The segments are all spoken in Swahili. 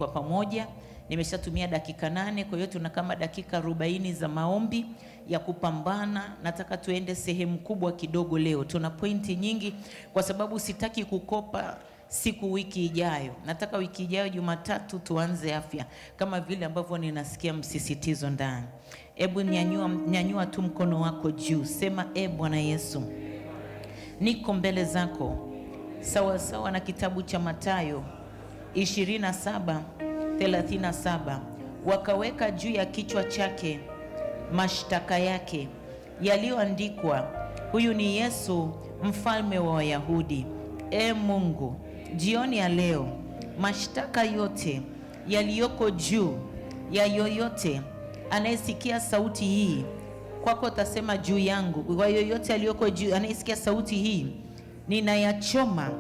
kwa pamoja. Nimeshatumia dakika 8, kwa hiyo tuna kama dakika 40 za maombi ya kupambana. Nataka tuende sehemu kubwa kidogo leo. Tuna pointi nyingi kwa sababu sitaki kukopa siku wiki ijayo. Nataka wiki ijayo Jumatatu tuanze afya kama vile ambavyo ninasikia msisitizo ndani. Hebu nyanyua tu mkono wako juu. Sema Bwana Yesu, niko mbele zako sawa sawa na kitabu cha Mathayo 27:37, wakaweka juu ya kichwa chake mashtaka yake yaliyoandikwa, huyu ni Yesu mfalme wa Wayahudi. Mungu, jioni ya leo mashtaka yote yaliyoko juu ya yoyote anayesikia sauti hii, kwako tasema juu yangu, kwa yoyote aliyoko juu anayesikia sauti hii, ninayachoma,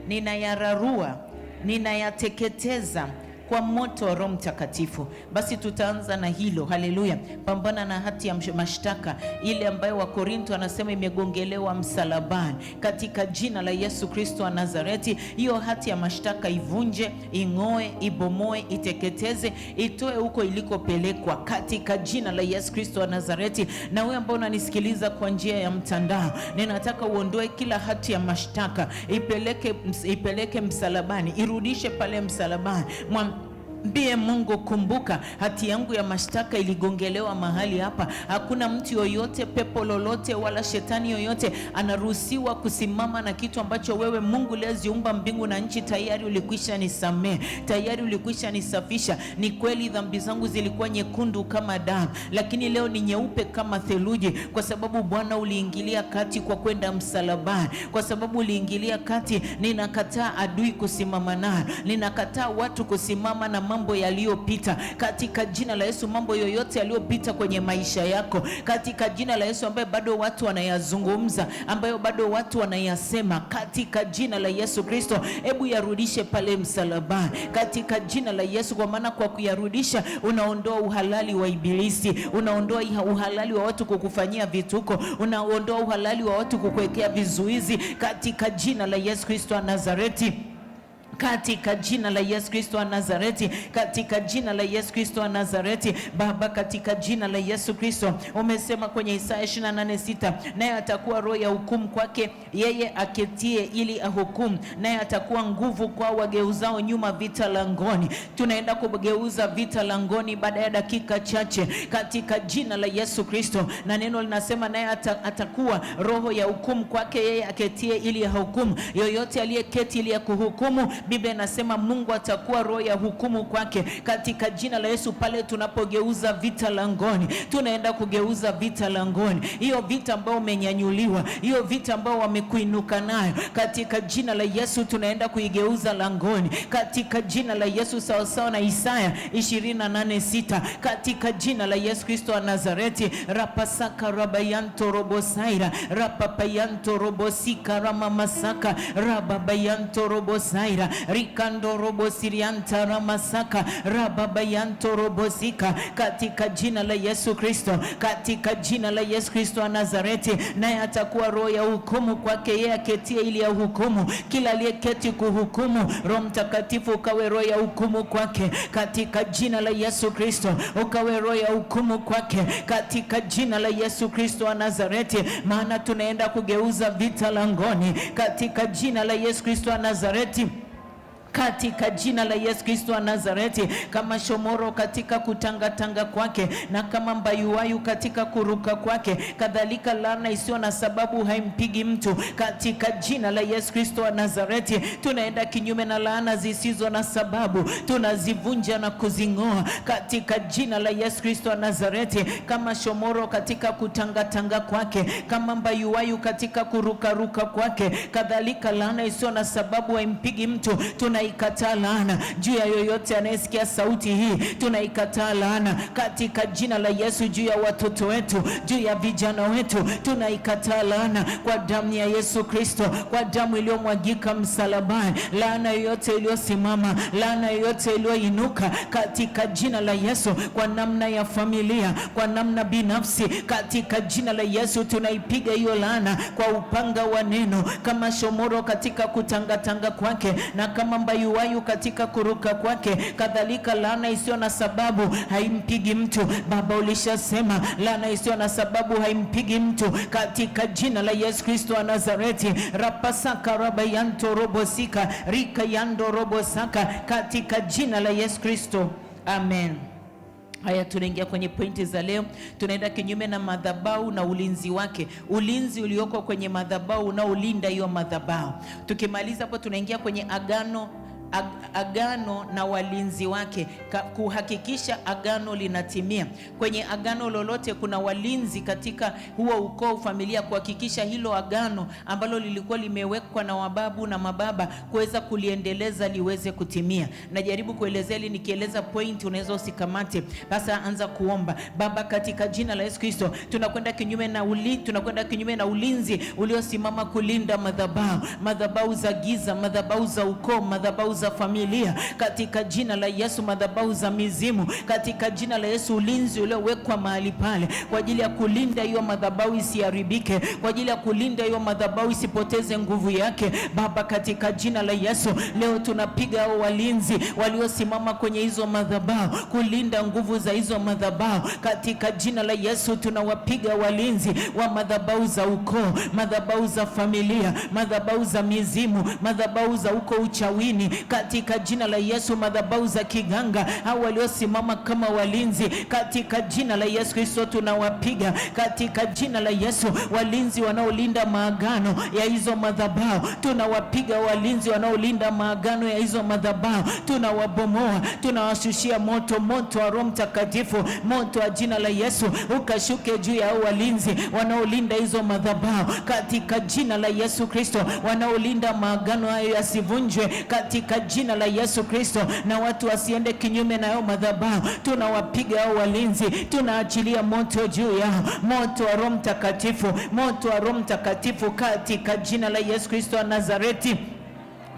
ninayararua, ninayateketeza kwa moto wa Roho Mtakatifu. Basi tutaanza na hilo. Haleluya. Pambana na hati ya mashtaka ile ambayo Wakorintho anasema imegongelewa msalabani. Katika jina la Yesu Kristo wa Nazareti, hiyo hati ya mashtaka ivunje, ing'oe, ibomoe, iteketeze, itoe huko ilikopelekwa katika jina la Yesu Kristo wa Nazareti. Na wewe ambao unanisikiliza kwa njia ya mtandao, ninataka uondoe kila hati ya mashtaka, ipeleke msalabani, irudishe pale msalabani. Mbie Mungu, kumbuka hati yangu ya mashtaka iligongelewa mahali hapa. Hakuna mtu yoyote, pepo lolote wala shetani yoyote anaruhusiwa kusimama na kitu ambacho wewe Mungu leziumba mbingu na nchi tayari ulikwisha nisamehe, tayari ulikwisha nisafisha. Ni kweli dhambi zangu zilikuwa nyekundu kama damu, lakini leo ni nyeupe kama theluji, kwa sababu Bwana uliingilia kati kwa kwenda msalabani. Kwa sababu uliingilia kati, ninakataa adui kusimama nayo, ninakataa watu kusimama na mambo yaliyopita katika jina la Yesu. Mambo yoyote yaliyopita kwenye maisha yako katika jina la Yesu, ambayo bado watu wanayazungumza, ambayo bado watu wanayasema, katika jina la Yesu Kristo, hebu yarudishe pale msalabani katika jina la Yesu. Kwa maana kwa kuyarudisha unaondoa uhalali wa ibilisi, unaondoa uhalali wa watu kukufanyia vituko, unaondoa uhalali wa watu kukuwekea vizuizi katika jina la Yesu Kristo wa Nazareti. Katika jina la Yesu Kristo wa Nazareti, katika jina la Yesu Kristo wa Nazareti. Baba, katika jina la Yesu Kristo, umesema kwenye Isaya 28:6, naye atakuwa roho ya hukumu kwake yeye aketie ili ahukumu, naye atakuwa nguvu kwa wageuzao nyuma vita langoni. Tunaenda kugeuza vita langoni baada ya dakika chache katika jina la Yesu Kristo, na neno linasema naye atakuwa roho ya hukumu kwake yeye aketie ili ahukumu. Yoyote aliyeketi ili kuhukumu, Biblia inasema Mungu atakuwa roho ya hukumu kwake katika jina la Yesu. Pale tunapogeuza vita langoni, tunaenda kugeuza vita langoni, hiyo vita ambayo umenyanyuliwa, hiyo vita ambayo wamekuinuka nayo, katika jina la Yesu tunaenda kuigeuza langoni katika jina la Yesu, sawa sawa na Isaya 28:6, katika jina la Yesu Kristo wa Nazareti. Rapasaka rabayanto robosaira, rapapayanto robosika ramamasaka, rababayanto robosaira, rikando robo sirianta ramasaka, rababayanto robosika, katika jina la Yesu Kristo, katika jina la Yesu Kristo wa Nazareti. Naye atakuwa roho ya hukumu kwake yeye aketie ili ya hukumu. Kila aliyeketi kuhukumu, Roho Mtakatifu ukawe roho ya hukumu kwake katika jina la Yesu Kristo, ukawe roho ya hukumu kwake katika jina la Yesu Kristo wa Nazareti. Maana tunaenda kugeuza vita langoni katika jina la Yesu Kristo wa Nazareti, katika jina la Yesu Kristo wa Nazareti. Kama shomoro katika kutangatanga kwake na kama mbayuwayu katika kuruka kwake, kadhalika laana isiyo na sababu haimpigi mtu katika jina la Yesu Kristo wa Nazareti. Tunaenda kinyume na laana zisizo na sababu, tunazivunja na kuzing'oa katika jina la Yesu Kristo wa Nazareti. Kama shomoro katika kutangatanga kwake, kama mbayuwayu katika kuruka kwake, kadhalika laana isiyo na sababu haimpigi mtu. Tunaikataa laana juu ya yoyote anayesikia sauti hii, tunaikataa laana katika jina la Yesu juu ya watoto wetu, juu ya vijana wetu. Tunaikataa laana kwa damu ya Yesu Kristo, kwa damu iliyomwagika msalabani. Laana yoyote iliyosimama, laana yoyote iliyoinuka katika jina la Yesu, kwa namna ya familia, kwa namna binafsi, katika jina la Yesu tunaipiga hiyo laana kwa upanga wa neno. Kama shomoro katika kutangatanga kwake na kama abayuwayu katika kuruka kwake, kadhalika laana isiyo na sababu haimpigi mtu. Baba, ulishasema laana isiyo na sababu haimpigi mtu, katika jina la Yesu Kristo wa Nazareti. Rapasaka rabayanto robosika rika yando robosaka, katika jina la Yesu Kristo, amen. Haya, tunaingia kwenye pointi za leo. Tunaenda kinyume na madhabahu na ulinzi wake, ulinzi ulioko kwenye madhabahu unaolinda hiyo madhabahu. Tukimaliza hapo, tunaingia kwenye agano na walinzi wake, kuhakikisha agano linatimia. Kwenye agano lolote kuna walinzi katika huo ukoo, familia, kuhakikisha hilo agano ambalo lilikuwa limewekwa na wababu na mababa kuweza kuliendeleza liweze kutimia. Najaribu kuelezea ili nikieleza point unaweza usikamate. Sasa anza kuomba. Baba, katika jina la Yesu Kristo, tunakwenda kinyume na ulinzi uliosimama kulinda madhabahu za giza, madhabahu za ukoo, madhabahu za familia, katika jina la Yesu, madhabahu za mizimu, katika jina la Yesu, ulinzi uliowekwa mahali pale kwa ajili ya kulinda hiyo madhabahu isiharibike, kwa ajili ya kulinda hiyo madhabahu isipoteze nguvu yake. Baba, katika jina la Yesu, leo tunapiga hao walinzi waliosimama kwenye hizo madhabahu kulinda nguvu za hizo madhabahu. Katika jina la Yesu, tunawapiga walinzi wa madhabahu za ukoo, madhabahu za familia, madhabahu za mizimu, madhabahu za uko uchawini, katika jina la Yesu, madhabahu za kiganga hao waliosimama kama walinzi, katika jina la Yesu Kristo tunawapiga. Katika jina la Yesu, walinzi wanaolinda maagano ya hizo madhabahu tunawapiga. Walinzi wanaolinda maagano ya hizo madhabahu tunawabomoa, tunawashushia moto wa Roho Mtakatifu, moto wa jina la Yesu ukashuke juu ya walinzi wanaolinda hizo madhabahu, katika jina la Yesu Kristo. Wanaolinda maagano hayo yasivunjwe katika jina la Yesu Kristo, na watu wasiende kinyume na hao madhabahu. Tunawapiga hao walinzi, tunaachilia moto juu yao, moto wa Roho Mtakatifu, moto wa Roho Mtakatifu, katika jina la Yesu Kristo wa Nazareti.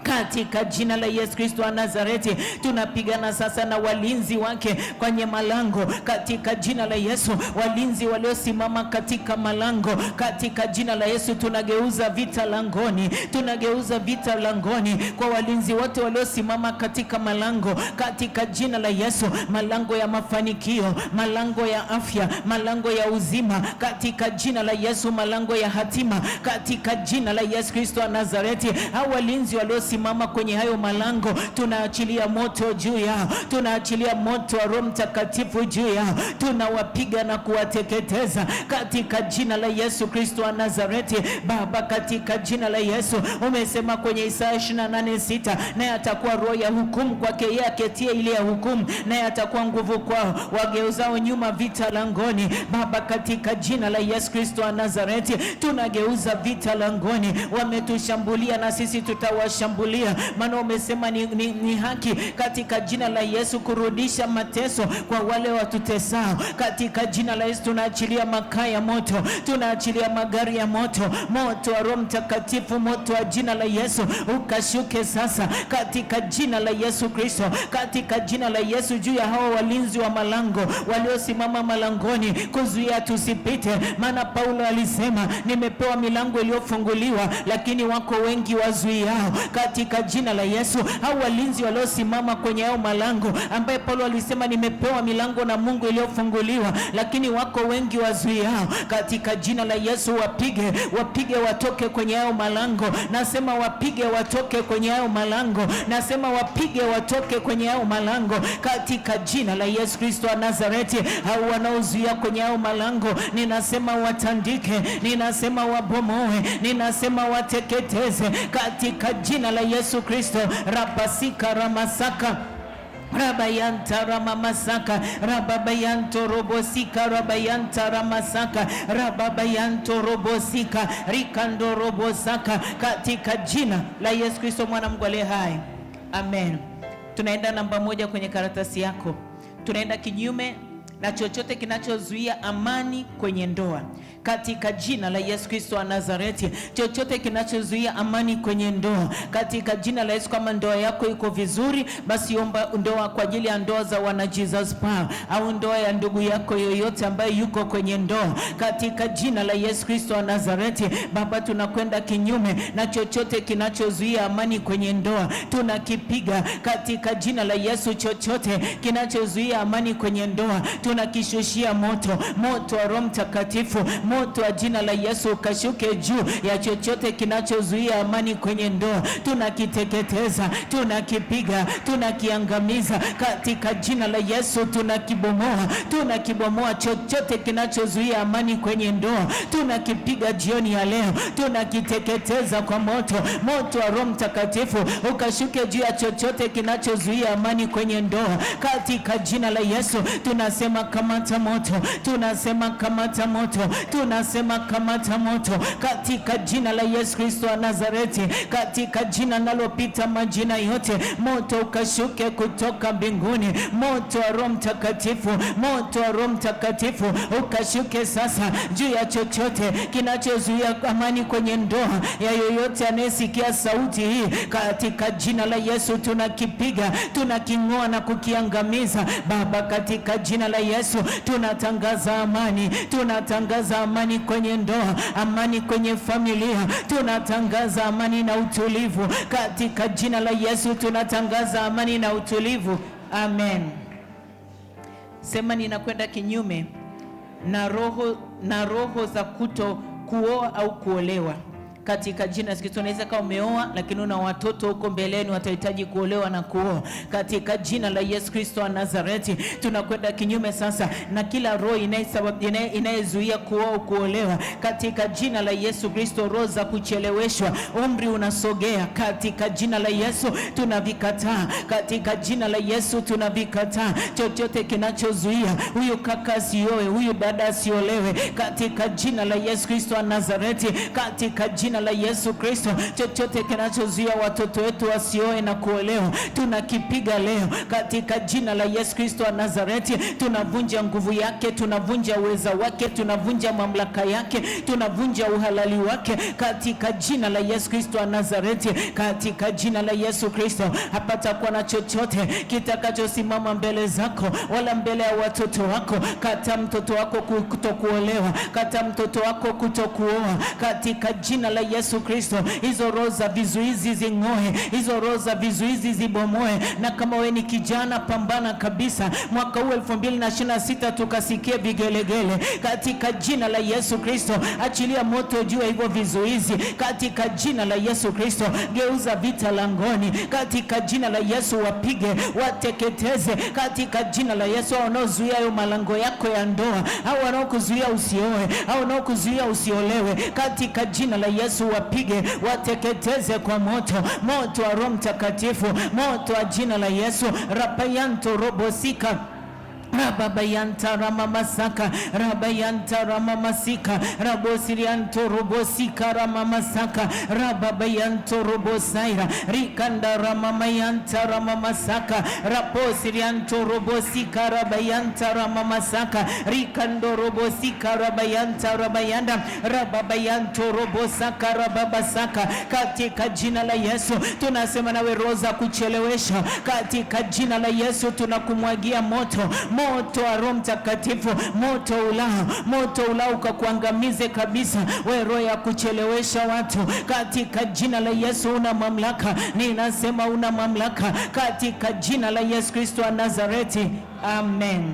Katika jina la Yesu Kristo wa Nazareti, tunapigana sasa na walinzi wake kwenye malango, katika jina la Yesu. Walinzi waliosimama katika malango, katika jina la Yesu, tunageuza vita langoni, tunageuza vita langoni kwa walinzi wote waliosimama katika malango, katika jina la Yesu. Malango ya mafanikio, malango ya afya, malango ya uzima, katika jina la Yesu. Malango ya hatima, katika jina la Yesu Kristo wa Nazareti. Hao walinzi waliosimama kwenye hayo malango, tunaachilia moto juu yao, tunaachilia moto wa Roho Mtakatifu juu yao, tunawapiga na kuwateketeza katika jina la Yesu Kristo wa Nazareti. Baba, katika jina la Yesu, umesema kwenye Isaya 28:6, naye atakuwa roho ya hukumu kwake yeye aketie ile ya hukumu, naye atakuwa nguvu kwao wageuzao nyuma vita langoni. Baba, katika jina la Yesu Kristo wa Nazareti, tunageuza vita langoni. Wametushambulia na sisi tutawashambulia, maana umesema ni haki katika jina la Yesu kurudisha mateso kwa wale watutesao. Katika jina la Yesu, tunaachilia makaa ya moto, tunaachilia magari ya moto, moto wa Roho Mtakatifu, moto wa jina la Yesu ukashuke sasa katika jina la Yesu Kristo, katika jina la Yesu, juu ya hao walinzi wa malango waliosimama malangoni kuzuia tusipite. Maana Paulo alisema, nimepewa milango iliyofunguliwa lakini wako wengi wazuiao. Katika jina la Yesu, hao walinzi waliosimama kwenye hao malango, ambaye Paulo alisema nimepewa milango na Mungu iliyofunguliwa lakini wako wengi wazuiao, katika jina la Yesu wapige watoke kwenye hao malango. Nasema wapige watoke kwenye hao malango, nasema wapige watoke kwenye hao malango katika jina la Yesu Kristo wa Nazareti. Hao wanaozuia kwenye hao malango, ninasema watandike, ninasema wabomoe, ninasema wateketeze katika jina la Yesu Kristo. Rabasika ramasaka rabayanta ramamasaka rababayanto robosika rabayanta ramasaka rababayanto robosika rikando robosaka, katika jina la Yesu Kristo mwana Mungu aliye hai, amen. Tunaenda namba 1 kwenye karatasi yako. Tunaenda kinyume na chochote kinachozuia amani kwenye ndoa. katika jina la Yesu Kristo wa Nazareti. Chochote kinachozuia amani kwenye ndoa, katika jina la Yesu. Kama ndoa yako iko vizuri, basi omba ndoa kwa ajili ya ndoa za wana Jesus Power, au ndoa ya ndugu yako yoyote ambaye yuko kwenye ndoa, katika jina la Yesu Kristo wa Nazareti. Baba, tunakwenda kinyume na chochote kinachozuia amani kwenye ndoa, tunakipiga katika jina la Yesu. Chochote kinachozuia amani kwenye ndoa tunakishushia moto, moto wa Roho Mtakatifu, moto wa jina la Yesu ukashuke juu ya chochote kinachozuia amani kwenye ndoa. Tunakiteketeza, tunakipiga, tunakiangamiza katika jina la Yesu. Tunakibomoa chochote kinachozuia amani kwenye ndoa, tunakipiga jioni ya leo, tunakiteketeza kwa moto, moto wa Roho Mtakatifu ukashuke juu ya chochote kinachozuia amani kwenye ndoa katika jina la Yesu. Tunasema kamata moto, tunasema kamata moto, tunasema kamata moto katika jina la Yesu Kristo wa Nazareti, katika jina nalopita majina yote. Moto ukashuke kutoka mbinguni, moto wa Roho Mtakatifu, moto wa Roho Mtakatifu ukashuke sasa juu ya chochote kinachozuia amani kwenye ndoa ya yoyote anayesikia sauti hii, katika jina la Yesu. Tunakipiga, tunaking'oa na kukiangamiza Baba, katika jina la Yesu. Tunatangaza amani, tunatangaza amani kwenye ndoa, amani kwenye familia, tunatangaza amani na utulivu katika jina la Yesu. Tunatangaza amani na utulivu. Amen. Sema, ninakwenda kinyume na roho za kuto kuoa au kuolewa katika jina la Yesu. Unaweza kama umeoa lakini una watoto huko mbeleni watahitaji kuolewa na kuoa, katika jina la Yesu Kristo wa Nazareti. Tunakwenda kinyume sasa na kila roho inayezuia kuoa kuolewa katika jina la Yesu Kristo. Roho za kucheleweshwa, umri unasogea, katika jina la Yesu tunavikataa, katika jina la Yesu tunavikataa. Chochote kinachozuia huyu kaka asioe, huyu dada asiolewe, katika jina la Yesu Kristo wa Nazareti, katika jina la Yesu Kristo. Chochote kinachozuia watoto wetu wasioe na kuolewa tunakipiga leo katika jina la Yesu Kristo wa Nazareti. Tunavunja nguvu yake, tunavunja uweza wake, tunavunja mamlaka yake, tunavunja uhalali wake katika jina la Yesu Kristo wa Nazareti, katika jina la Yesu Kristo. Hapatakuwa na chochote kitakachosimama mbele zako wala mbele ya watoto wako. Kata mtoto wako kutokuolewa, kata mtoto wako kutokuoa katika jina la Yesu Kristo. Hizo roho za vizuizi zing'oe, hizo roho za vizuizi zibomoe. Na kama wewe ni kijana, pambana kabisa. Mwaka huu 2026 tukasikie vigelegele katika jina la Yesu Kristo. Achilia moto juu ya hivyo vizuizi katika jina la Yesu Kristo. Geuza vita langoni katika jina la Yesu. Wapige, wateketeze katika jina la Yesu. Wanaozuia hayo malango yako ya ndoa, au wanaokuzuia usioe, au wanaokuzuia usiolewe, katika jina la Yesu wapige, wateketeze kwa moto, moto wa Roho Mtakatifu, moto wa jina la Yesu. Rapayanto robosika Rababayanta ramamasaka, rabayanta ramamasika, rabosirianto robosika ramamasaka, rababayanto robosaira, rikanda ramamayanta ramamasaka, raposirianto robosika rabayanta ramamasaka, rikando robosika rabayanta rabayanda, rababayanto robosaka rababasaka. Katika jina la Yesu tunasema nawe roho za kuchelewesha, katika jina la Yesu tunakumwagia moto, moto wa Roho Mtakatifu, moto ulao ukakuangamize kabisa. Wewe roho ya kuchelewesha watu, katika jina la Yesu una mamlaka. Ninasema una mamlaka katika jina la Yesu Kristo wa Nazareti. Amen.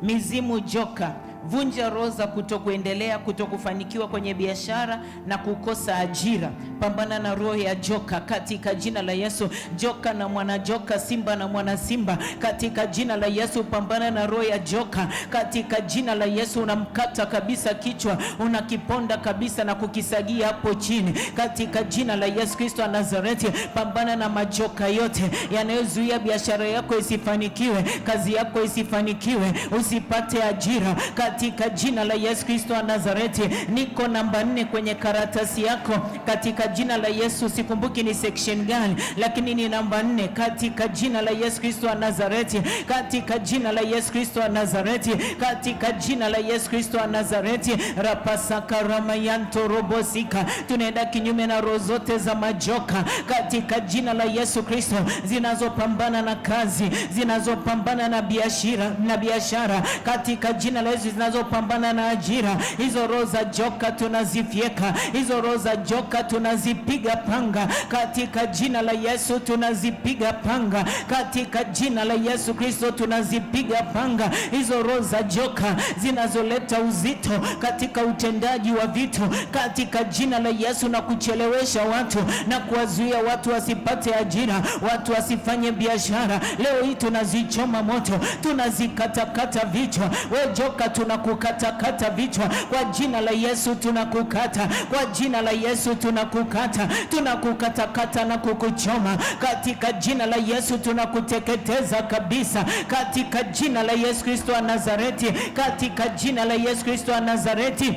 Mizimu joka, vunja roho za kutokuendelea, kutokufanikiwa kwenye biashara na kukosa ajira. Pambana na roho ya joka katika jina la Yesu. Joka na mwana joka, simba na mwana simba, katika jina la Yesu. Pambana na roho ya joka katika jina la Yesu. Unamkata kabisa kichwa, unakiponda kabisa na kukisagia hapo chini katika jina la Yesu Kristo wa Nazareti. Pambana na majoka yote yanayozuia biashara yako isifanikiwe, kazi yako isifanikiwe, usipate ajira katika jina la Yesu Kristo wa Nazareti. Niko namba 4 kwenye karatasi yako katika jina la Yesu. Sikumbuki ni section gani, lakini ni namba 4 katika jina la Yesu Kristo wa Nazareti, katika jina la Yesu Kristo wa Nazareti, katika jina la Yesu Kristo wa Nazareti. Rapasaka ramayanto robosika. Tunaenda kinyume na roho zote za majoka katika jina la Yesu Kristo, zinazopambana na kazi, zinazopambana na biashara katika jina la Yesu, zinazopambana na ajira. Hizo roho za joka tunazifyeka, hizo roho za joka tunazipiga panga katika jina la Yesu, tunazipiga panga katika jina la Yesu Kristo, tunazipiga panga hizo roho za joka zinazoleta uzito katika utendaji wa vitu katika jina la Yesu, na kuchelewesha watu na kuwazuia watu wasipate ajira, watu wasifanye biashara. Leo hii tunazichoma moto, tunazikatakata vichwa. We joka, tunakukatakata vichwa kwa jina la Yesu, tunakukata kwa jina la Yesu, tunakukata, tunakukatakata na kukuchoma katika jina la Yesu, tunakuteketeza kabisa katika jina la Yesu Kristo wa Nazareti, katika jina la Yesu Kristo wa Nazareti,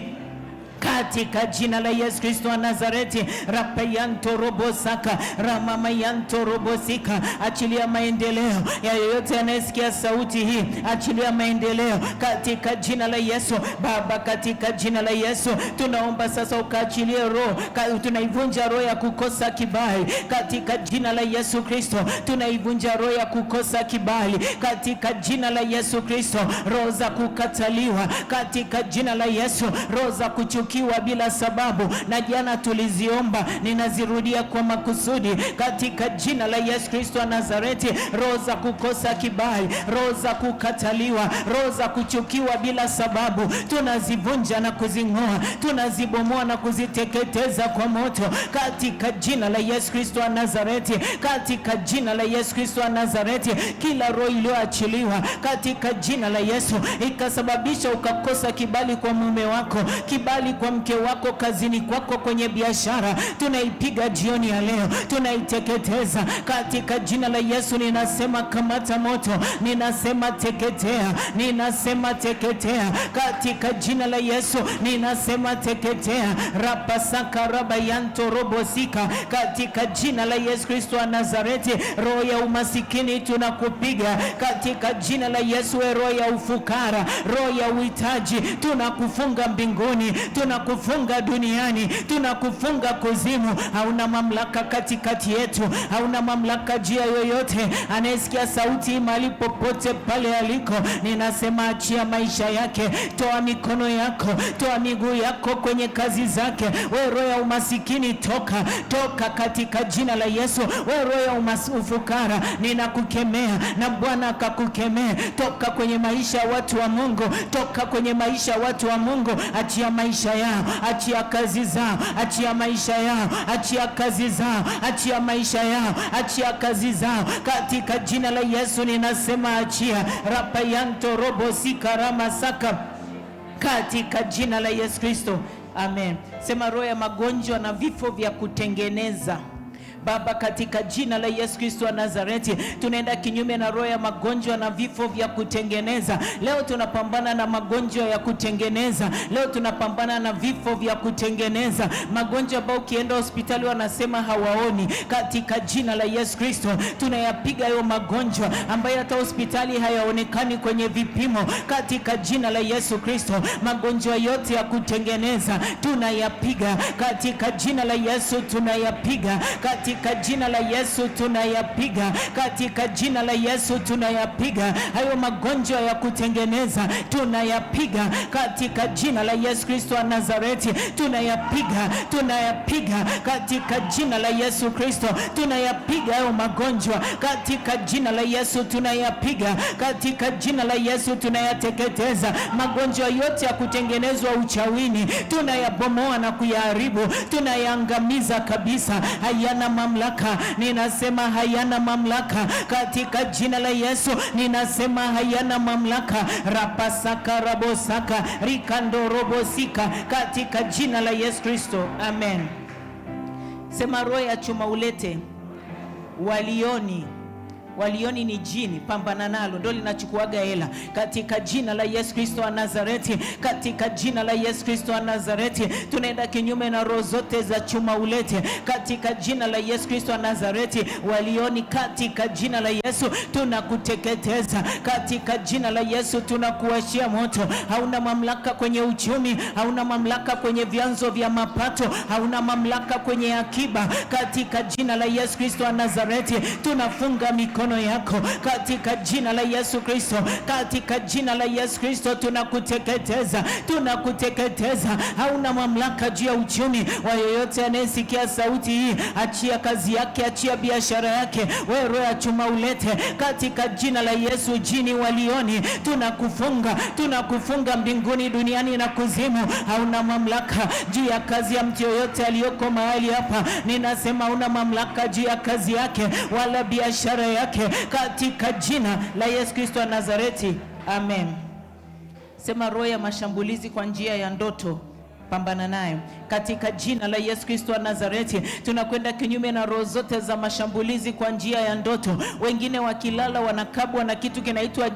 katika jina la Yesu Kristo wa Nazareti. Rapayanto robosaka ramamayanto robosika. Achilia maendeleo ya yoyote anayesikia sauti hii, achilia maendeleo katika jina la Yesu. Baba, katika jina la Yesu tunaomba sasa ukaachilie roho, tunaivunja roho ya kukosa kibali katika jina la Yesu Kristo, tunaivunja roho ya kukosa kibali katika jina la Yesu Kristo, roho za kukataliwa katika jina la Yesu, roho za kuchukiwa bila sababu, na jana tuliziomba, ninazirudia kwa makusudi katika jina la Yesu Kristo wa Nazareti. Roho za kukosa kibali, roho za kukataliwa, roho za kuchukiwa bila sababu, tunazivunja na kuzing'oa, tunazibomoa na kuziteketeza kwa moto katika jina la Yesu Kristo wa Nazareti, katika jina la Yesu Kristo wa Nazareti. Kila roho iliyoachiliwa katika jina la Yesu ikasababisha ukakosa kibali kwa mume wako, kibali kwa mke wako, kazini kwako, kwenye biashara, tunaipiga jioni ya leo, tunaiteketeza katika jina la Yesu. Ninasema kamata moto, ninasema teketea, ninasema teketea katika jina la Yesu, ninasema teketea. Rapasaka rabayanto robosika katika jina la Yesu Kristo wa Nazareti. Roho ya umasikini tunakupiga katika jina la Yesu. Roho ya ufukara, roho ya uhitaji, tunakufunga mbinguni, tunakufunga duniani, tunakufunga kuzimu. Hauna mamlaka katikati yetu, hauna mamlaka juu ya yoyote anayesikia sauti mahali popote pale aliko. Ninasema achia maisha yake, toa mikono yako, toa miguu yako kwenye kazi zake. Wewe roho ya umasikini toka, toka katika jina la Yesu. Wewe roho ya ufukara ninakukemea na Bwana akakukemea. Toka kwenye maisha ya watu wa Mungu, toka kwenye maisha ya watu wa Mungu. Achia maisha yao, achia kazi zao, achia maisha yao, achia kazi zao, achia maisha yao, achia kazi zao katika jina la Yesu. Ninasema achia. Rapayanto robosika ramasaka katika jina la Yesu Kristo, amen. Sema roho ya magonjwa na vifo vya kutengeneza. Baba, katika jina la Yesu Kristo wa Nazareti, tunaenda kinyume na roho ya magonjwa na vifo vya kutengeneza. Leo tunapambana na magonjwa ya kutengeneza. Leo tunapambana na vifo vya kutengeneza. Magonjwa ambayo ukienda hospitali wanasema hawaoni. Katika jina la Yesu Kristo tunayapiga hayo magonjwa ambayo hata hospitali hayaonekani kwenye vipimo. Katika jina la Yesu Kristo magonjwa yote ya kutengeneza tunayapiga. Katika jina la Yesu tunayapiga. Katika jina la Yesu tunayapiga. Katika jina la Yesu tunayapiga. Hayo magonjwa ya kutengeneza tunayapiga. Katika jina la Yesu Kristo wa Nazareti tunayapiga. Tunayapiga katika jina la Yesu Kristo. Tunayapiga hayo magonjwa katika jina la Yesu tunayapiga. Katika jina la Yesu tunayateketeza. Magonjwa yote ya kutengenezwa uchawini tunayabomoa na kuyaharibu. Tunayaangamiza kabisa. Hayana mamlaka. Ninasema hayana mamlaka katika jina la Yesu. Ninasema hayana mamlaka. Rapasaka rabosaka rikando robosika katika jina la Yesu Kristo, amen. Sema roho ya chuma ulete, walioni, walioni ni jini, pambana nalo, ndio linachukuaga hela. Katika jina la Yesu Kristo wa Nazareti, katika jina la Yesu Kristo wa Nazareti, tunaenda kinyume na roho zote za chuma ulete, katika jina la Yesu Kristo wa Nazareti. Walioni, katika jina la Yesu tunakuteketeza, katika jina la Yesu tunakuashia moto. Hauna mamlaka kwenye uchumi, hauna mamlaka kwenye vyanzo vya mapato, hauna mamlaka kwenye akiba. Katika jina la Yesu Kristo wa Nazareti tunafunga mikono yako katika jina la Yesu Kristo, katika jina la Yesu Kristo tunakuteketeza, tunakuteketeza. Hauna mamlaka juu ya uchumi wa yeyote anayesikia sauti hii. Achia kazi yake, achia biashara yake, wewe roho ya chuma ulete, katika jina la Yesu. Jini walioni, tunakufunga, tunakufunga mbinguni, duniani na kuzimu. Hauna mamlaka juu ya kazi ya mtu yoyote aliyoko mahali hapa. Ninasema hauna mamlaka juu ya kazi yake wala biashara yake, katika jina la Yesu Kristo wa Nazareti. Amen. Sema roho ya mashambulizi kwa njia ya ndoto, pambana nayo katika jina la Yesu Kristo wa Nazareti. Tunakwenda kinyume na roho zote za mashambulizi kwa njia ya ndoto. Wengine wakilala wanakabwa na kitu kinaitwa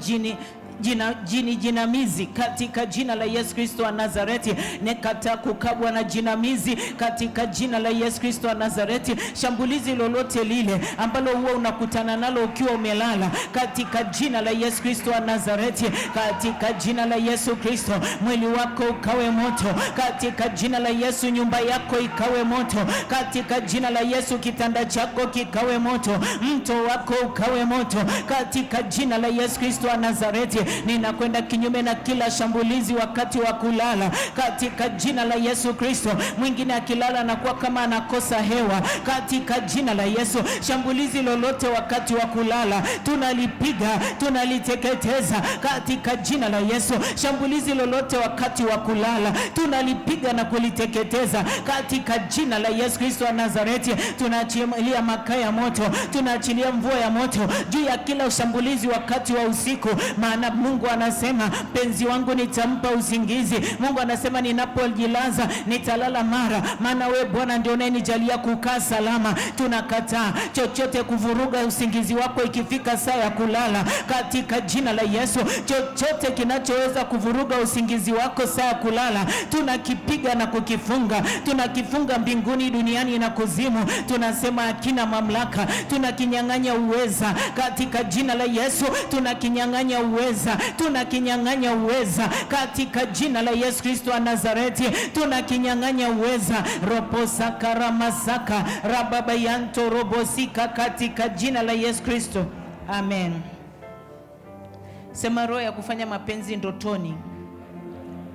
jinamizi, katika jina la Yesu Kristo wa Nazareti. Nekataa kukabwa na jinamizi katika jina la Yesu Kristo wa Nazareti. Shambulizi lolote lile ambalo huwa unakutana nalo ukiwa umelala, katika jina la Yesu Kristo wa Nazareti, katika jina la Yesu Kristo, mwili wako ukawe moto, katika jina la Yesu nyumba yako ikawe moto, katika jina la Yesu kitanda chako kikawe moto, mto wako ukawe moto, katika jina la Yesu Kristo wa Nazareti. Ninakwenda kinyume na kila shambulizi wakati wa kulala, katika jina la Yesu Kristo. Mwingine akilala anakuwa kama anakosa hewa, katika jina la Yesu. Shambulizi lolote wakati wa kulala tunalipiga, tunaliteketeza katika jina la Yesu. Shambulizi lolote wakati wa kulala tunalipiga na kuliteketeza katika jina la Yesu Kristo wa Nazareti. Tunaachilia makaa ya moto, tunaachilia mvua ya moto juu ya kila shambulizi wakati wa usiku, maana Mungu anasema penzi wangu nitampa usingizi. Mungu anasema ninapojilaza nitalala mara, maana wewe Bwana ndio unayenijalia kukaa salama. Tunakataa chochote kuvuruga usingizi wako ikifika saa ya kulala, katika jina la Yesu. Chochote kinachoweza kuvuruga usingizi wako saa ya kulala tunakipiga na kukifunga, tunakifunga mbinguni, duniani na kuzimu. Tunasema hakina mamlaka, tunakinyang'anya uweza katika jina la Yesu. Tunakinyang'anya uweza, tunakinyang'anya uweza katika jina la Yesu Kristo wa Nazareti. Tunakinyang'anya uweza roposa karamasaka rababayanto robosika katika jina la Yesu Kristo. Amen. Sema roho ya kufanya mapenzi ndotoni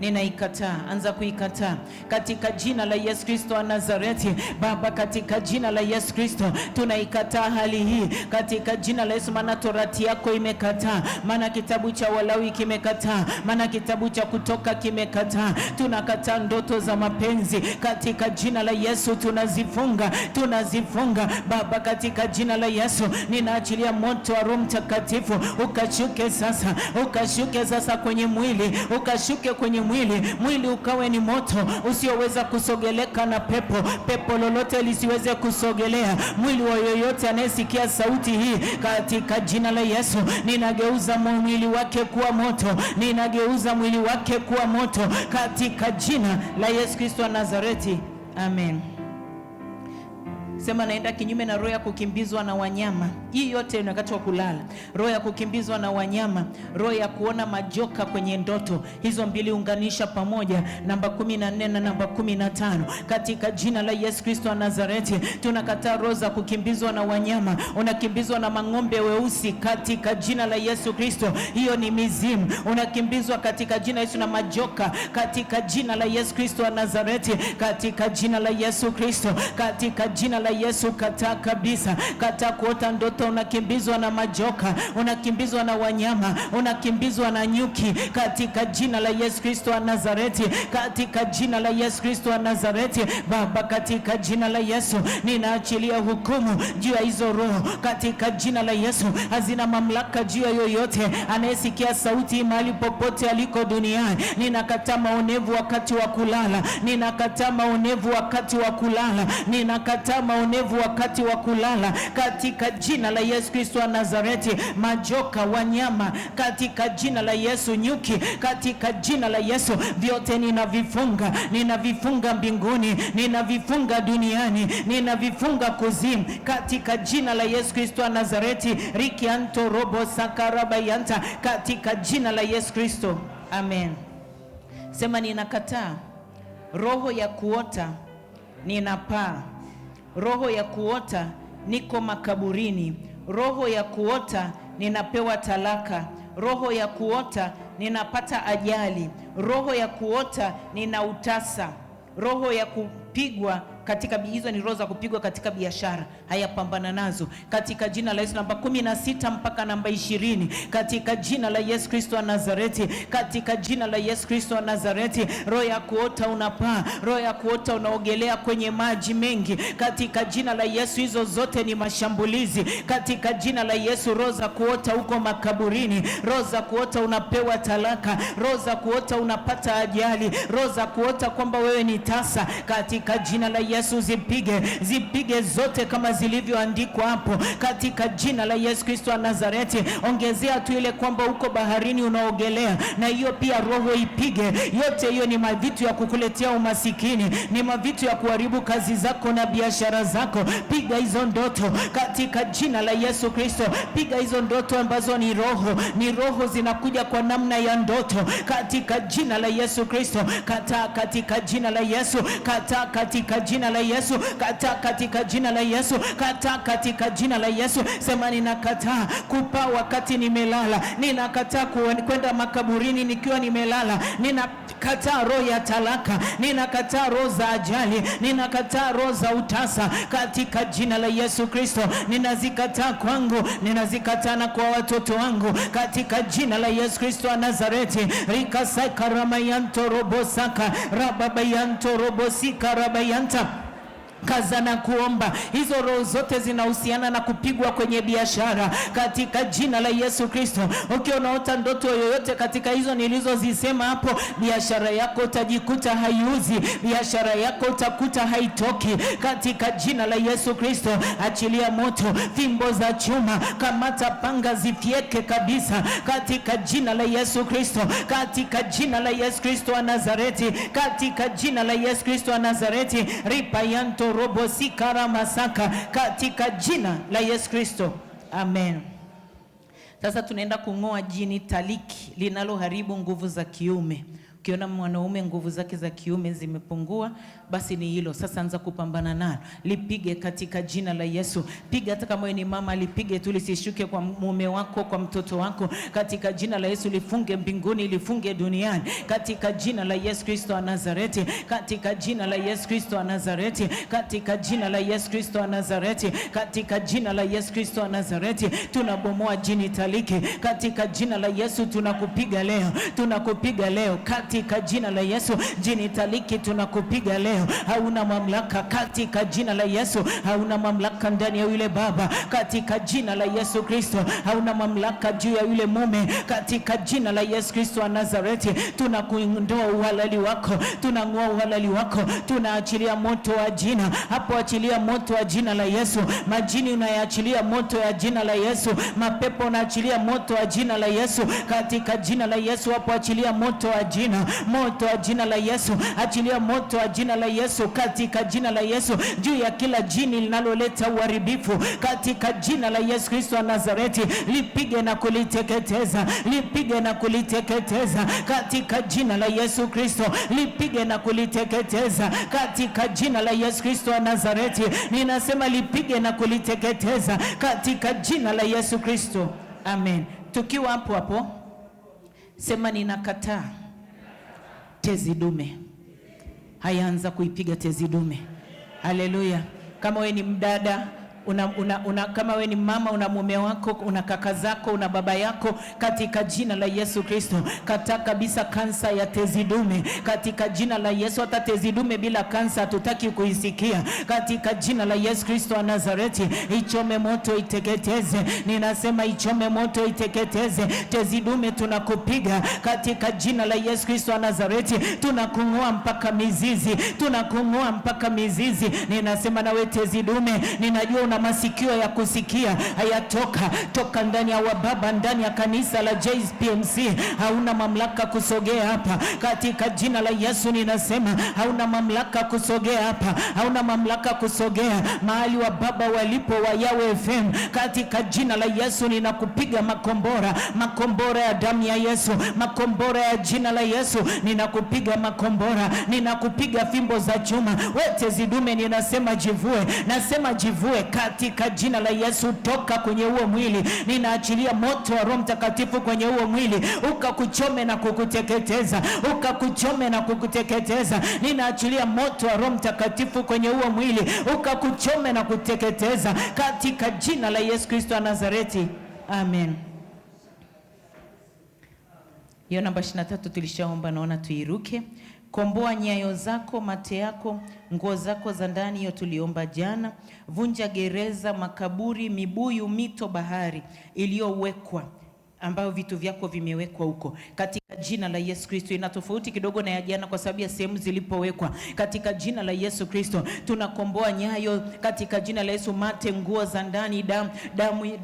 ninaikataa, anza kuikataa katika jina la Yesu Kristo wa Nazareti. Baba, katika jina la Yesu Kristo tunaikataa hali hii katika jina la Yesu, maana torati yako imekataa, maana kitabu cha Walawi kimekataa, maana kitabu cha Kutoka kimekataa. Tunakataa ndoto za mapenzi katika jina la Yesu, tunazifunga, tunazifunga Baba, katika jina la Yesu. Ninaachilia moto wa Roho Mtakatifu ukashuke sasa, ukashuke sasa kwenye mwili, ukashuke kwenye mwili ukawe ni moto usioweza kusogeleka na pepo lolote lisiweze kusogelea mwili wa yoyote anayesikia sauti hii katika jina la Yesu. Ninageuza mwili wake kuwa moto, ninageuza mwili wake kuwa moto katika jina la Yesu Kristo wa Nazareti. Amen. Sema naenda kinyume na roho ya kukimbizwa na wanyama. Hii yote ni wakati wa kulala. Roho ya kukimbizwa na wanyama, roho ya kuona majoka kwenye ndoto. Hizo mbili unganisha pamoja, namba 14 na namba 15. Katika jina la Yesu Kristo wa Nazareti, tunakataa roho za kukimbizwa na wanyama. Unakimbizwa na mang'ombe weusi katika jina la Yesu Kristo. Hiyo ni mizimu. Unakimbizwa katika jina la Yesu na majoka katika jina la Yesu Kristo wa Nazareti. Katika jina la Yesu Kristo, katika jina la Yesu, kataa kabisa, kataa kuota ndoto. Unakimbizwa na majoka, unakimbizwa na wanyama, unakimbizwa na nyuki katika jina la Yesu Kristo wa Nazareti, katika jina la Yesu Kristo wa Nazareti. Baba, katika jina la Yesu ninaachilia hukumu juu ya hizo roho katika jina la Yesu. Hazina mamlaka juu ya yoyote anayesikia sauti mahali popote aliko duniani. Ninakataa maonevu wakati wa kulala, ninakataa maonevu wakati wa kulala, ninakataa maonevu wakati wa kulala, katika jina la Yesu Kristo wa Nazareti. Majoka, wanyama, katika jina la Yesu, nyuki, katika jina la Yesu, vyote ninavifunga mbinguni, ninavifunga duniani, ninavifunga kuzimu, katika jina la Yesu Kristo wa Nazareti. Rikianto robo sakarabayanta, katika jina la Yesu Kristo. Amen. Sema, ninakataa roho ya kuota ninapaa, roho ya kuota niko makaburini, roho ya kuota ninapewa talaka, roho ya kuota ninapata ajali, roho ya kuota nina utasa, roho ya kupigwa katika hizo ni roho za kupigwa katika biashara. Haya, pambana nazo katika jina la Yesu. Namba 16 mpaka namba 20, katika jina la Yesu Kristo wa Nazareti, katika jina la Yesu Kristo wa Nazareti. Roho ya kuota unapaa, roho ya kuota unaogelea kwenye maji mengi, katika jina la Yesu. Hizo zote ni mashambulizi katika jina la Yesu. Roho za kuota uko makaburini, roho za kuota unapewa talaka, roho za kuota unapata ajali, roho za kuota kwamba wewe ni tasa, katika jina la Yesu zipige zote kama zilivyoandikwa hapo, katika jina la Yesu Kristo wa Nazareti. Ongezea tu ile kwamba uko baharini unaogelea, na hiyo pia roho ipige. Yote hiyo ni mavitu ya kukuletea umasikini, ni mavitu ya kuharibu kazi zako na biashara zako. Piga hizo ndoto katika jina la Yesu Kristo. Piga hizo ndoto ambazo ni roho zinakuja kwa namna ya ndoto, katika jina la Yesu Kristo. Kataa katika jina la Yesu, kataa katika jina la Yesu, kataa katika jina la Yesu, kataa katika jina la Yesu. Sema, ninakataa kupaa wakati nimelala, ninakataa kwenda makaburini nikiwa nimelala, ninakataa roho ya talaka, ninakataa roho za ajali, ninakataa roho za utasa, katika jina la Yesu Kristo. Ninazikataa kwangu, ninazikataa na kwa watoto wangu, katika jina la Yesu Kristo wa Nazareti. Rikasaka ramayanto robosaka rababayanto robosika rabayanta. Kaza na kuomba. Hizo roho zote zinahusiana na kupigwa kwenye biashara, katika jina la Yesu Kristo. Ukiwa unaota ndoto yoyote katika hizo nilizozisema hapo, biashara yako utajikuta haiuzi, biashara yako utakuta haitoki, katika jina la Yesu Kristo. Achilia moto fimbo za chuma, kamata panga zifieke kabisa, katika jina la Yesu Kristo, katika jina la Yesu Kristo wa Nazareti, katika jina la Yesu Kristo wa Nazareti. Ripayanto robo sikara masaka, katika jina la Yesu Kristo. Amen. Sasa tunaenda kung'oa jini taliki linaloharibu nguvu za kiume. Ukiona mwanaume nguvu zake za kiume zimepungua, basi ni hilo. Sasa anza kupambana nalo. Lipige katika jina la Yesu. Piga hata kama wewe ni mama, lipige tu lisishuke kwa mume wako, kwa mtoto wako, katika jina la Yesu. Lifunge mbinguni, lifunge duniani, katika jina la Yesu Kristo wa Nazareti, katika jina la Yesu Kristo wa Nazareti, katika jina la Yesu Kristo wa Nazareti, katika jina la Yesu Kristo wa Nazareti. Tunabomoa jini taliki katika jina la Yesu. Tunakupiga leo, tunakupiga leo katika jina la Yesu. Jini taliki tunakupiga leo, hauna mamlaka katika jina la Yesu. Hauna mamlaka ndani ya yule baba katika jina la Yesu Kristo. Hauna mamlaka juu ya yule mume katika jina la Yesu Kristo wa Nazareti. Tunakuondoa uhalali wako, tunang'oa uhalali wako, tunaachilia moto wa jina hapo. Achilia moto wa jina la Yesu. Majini unayaachilia moto wa jina la Yesu. Mapepo unaachilia moto wa jina la Yesu katika jina la Yesu. Hapo achilia moto wa jina, moto wa jina la Yesu. Achilia moto wa jina la Yesu katika jina la Yesu juu ya kila jini linaloleta uharibifu katika jina la Yesu Kristo wa Nazareti. Lipige na kuliteketeza, lipige na kuliteketeza katika jina la Yesu Kristo. Lipige na kuliteketeza katika jina la Yesu Kristo wa Nazareti. Ninasema lipige na kuliteketeza katika jina la Yesu Kristo. Amen. Tukiwa hapo hapo, sema ninakataa tezi dume. Hayaanza kuipiga tezi dume. Haleluya. Kama wewe ni mdada, kama we ni mama, una mume wako, una kaka zako, una baba yako, katika jina la Yesu Kristo kata kabisa kansa ya tezi dume katika jina la Yesu. Hata tezi dume bila kansa hatutaki kuisikia katika jina la Yesu Kristo wa Nazareti. Ichome moto, iteketeze. Ninasema ichome moto, iteketeze. Tezi dume tunakupiga katika jina la Yesu Kristo wa Nazareti. Tunakung'oa mpaka mizizi, tunakung'oa mpaka mizizi. Ninasema nawe tezi dume, ninajua una masikio ya kusikia, toka ndani ya wababa, ndani ya kanisa la JPMC. Hauna mamlaka kusogea hapa katika jina la Yesu. Ninasema hauna mamlaka kusogea hapa, hauna mamlaka kusogea mahali wa baba walipo wa Yawe FM katika jina la Yesu. Ninakupiga makombora ya damu ya Yesu, makombora ya jina la Yesu. Ninakupiga makombora, ninakupiga fimbo za chuma. Wete zidume, ninasema jivue, nasema jivue katika jina la Yesu. Toka kwenye huo mwili, ninaachilia moto wa Roho Mtakatifu kwenye huo mwili, ukakuchome na kukuteketeza, ukakuchome na kukuteketeza. Ninaachilia moto wa Roho Mtakatifu kwenye huo mwili, ukakuchome na kuteketeza katika jina la Yesu Kristo wa Nazareti. Amen. Hiyo namba 23 tulishaomba, naona tuiruke. Komboa nyayo zako, mate yako, nguo zako za ndani, hiyo tuliomba jana. Vunja gereza, makaburi, mibuyu, mito, bahari iliyowekwa, ambayo vitu vyako vimewekwa huko katika jina la Yesu Kristo. Ina tofauti kidogo na ya jana kwa sababu ya sehemu zilipowekwa. Katika jina la Yesu Kristo tunakomboa nyayo katika jina la Yesu, mate, nguo za ndani,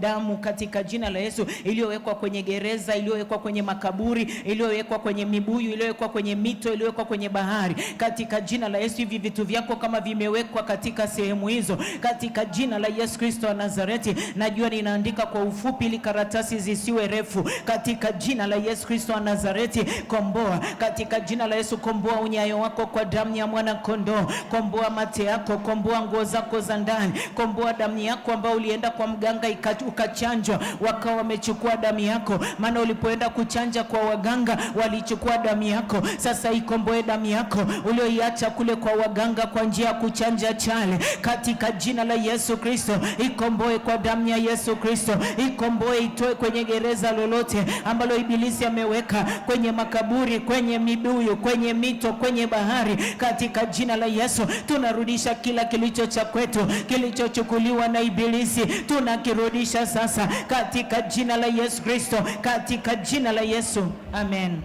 damu katika jina la Yesu, iliyowekwa kwenye gereza, iliyowekwa kwenye makaburi, iliyowekwa kwenye mibuyu, iliyowekwa kwenye mito, iliyowekwa kwenye bahari. Katika jina la Yesu, hivi vitu vyako kama vimewekwa katika sehemu hizo, katika jina la Yesu Kristo wa Nazareti. Najua ninaandika kwa ufupi ili karatasi zisiwe refu. Katika jina la Yesu Kristo wa Nazareti, komboa katika jina la Yesu. Komboa unyayo wako kwa damu ya mwana kondoo, komboa mate yako, komboa nguo zako za ndani, komboa damu yako ambayo ulienda kwa mganga ukachanjwa, wakawa wamechukua damu yako. Maana ulipoenda kuchanja kwa waganga walichukua damu yako. Sasa ikomboe damu yako ulioiacha kule kwa waganga kwa njia ya kuchanja chale, katika jina la Yesu Kristo. Ikomboe kwa damu ya Yesu Kristo, ikomboe, itoe kwenye gereza lolote ambalo ibilisi ameweka, kwenye makaburi, kwenye mibuyu, kwenye mito, kwenye bahari. Katika jina la Yesu tunarudisha kila kilicho cha kwetu, kilichochukuliwa na ibilisi, tunakirudisha sasa katika jina la Yesu Kristo, katika jina la Yesu. Amen.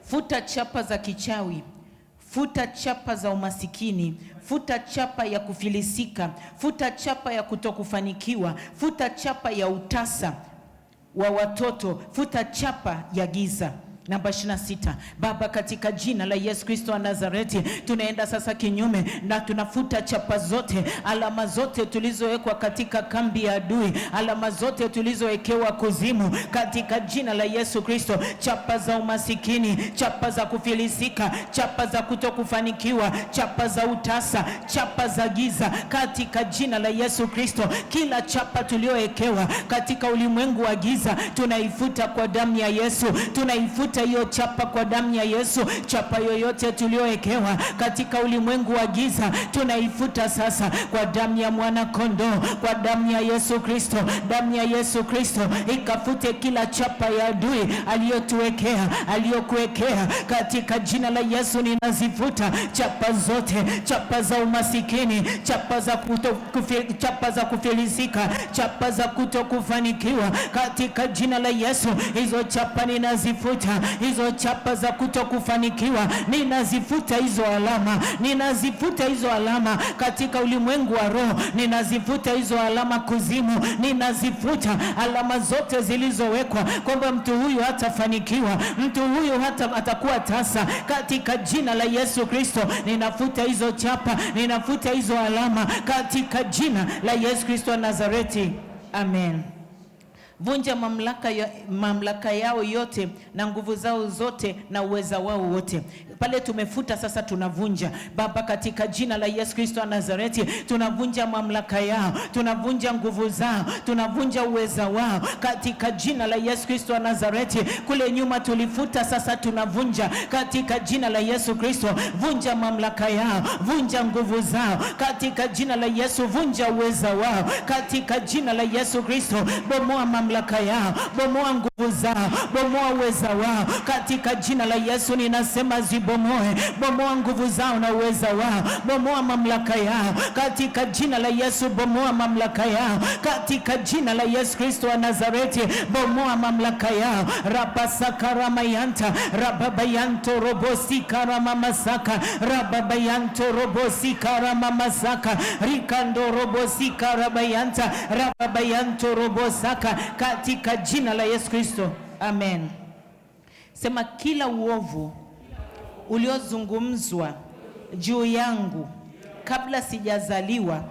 Futa chapa za kichawi, futa chapa za umasikini, futa chapa ya kufilisika, futa chapa ya kutokufanikiwa, futa chapa ya utasa wa watoto, futa chapa ya giza. Namba 26. Baba, katika jina la Yesu Kristo wa Nazareti, tunaenda sasa kinyume na tunafuta chapa zote, alama zote tulizowekwa katika kambi ya adui, alama zote tulizowekewa kuzimu, katika jina la Yesu Kristo. Chapa za umasikini, chapa za kufilisika, chapa za kutokufanikiwa, chapa za utasa, chapa za giza, katika jina la Yesu Kristo. Kila chapa tuliowekewa katika ulimwengu wa giza tunaifuta kwa damu ya Yesu, tunaifuta hiyo chapa kwa damu ya Yesu. Chapa yoyote tuliowekewa katika ulimwengu wa giza tunaifuta sasa kwa damu ya mwana kondoo, kwa damu ya Yesu Kristo. Damu ya Yesu Kristo ikafute kila chapa ya adui aliyotuwekea, aliyokuwekea, katika jina la Yesu. Ninazifuta chapa zote, chapa za umasikini, chapa za kufilisika, chapa za kutokufanikiwa, katika jina la Yesu. Hizo chapa ninazifuta, hizo chapa za kutokufanikiwa ninazifuta, hizo alama ninazifuta, hizo alama katika ulimwengu wa roho ninazifuta, hizo alama kuzimu ninazifuta, alama zote zilizowekwa kwamba mtu huyu hatafanikiwa, mtu huyu atakuwa tasa, katika jina la Yesu Kristo ninafuta hizo chapa, ninafuta hizo alama katika jina la Yesu Kristo wa Nazareti. Amen. Vunja mamlaka yao yote na nguvu zao zote na uweza wao wote. Pale tumefuta, sasa tunavunja Baba, katika jina la Yesu Kristo wa Nazareti. Tunavunja mamlaka yao, tunavunja nguvu zao, tunavunja uweza wao katika jina la Yesu Kristo wa Nazareti. Kule nyuma tulifuta, sasa tunavunja katika jina la Yesu Kristo. Vunja mamlaka yao, vunja nguvu zao katika jina la Yesu. Vunja uweza wao katika jina la Yesu Kristo. Bomoa mamlaka yao, bomoa nguvu zao, bomoa uweza wao katika jina la Yesu. Ninasema zibomoe, bomoa nguvu zao na uweza wao, bomoa mamlaka yao katika jina la Yesu. Bomoa mamlaka yao katika jina la Yesu Kristo wa Nazareti. Bomoa mamlaka yao. Rapasakaramayanta rababayanto robosi karamamasaka rababayanto robosi karamamasaka rikando robosi karabayanta rababayanto robosaka katika jina la Yesu Kristo. Amen. Sema, kila uovu uliozungumzwa juu yangu kabla sijazaliwa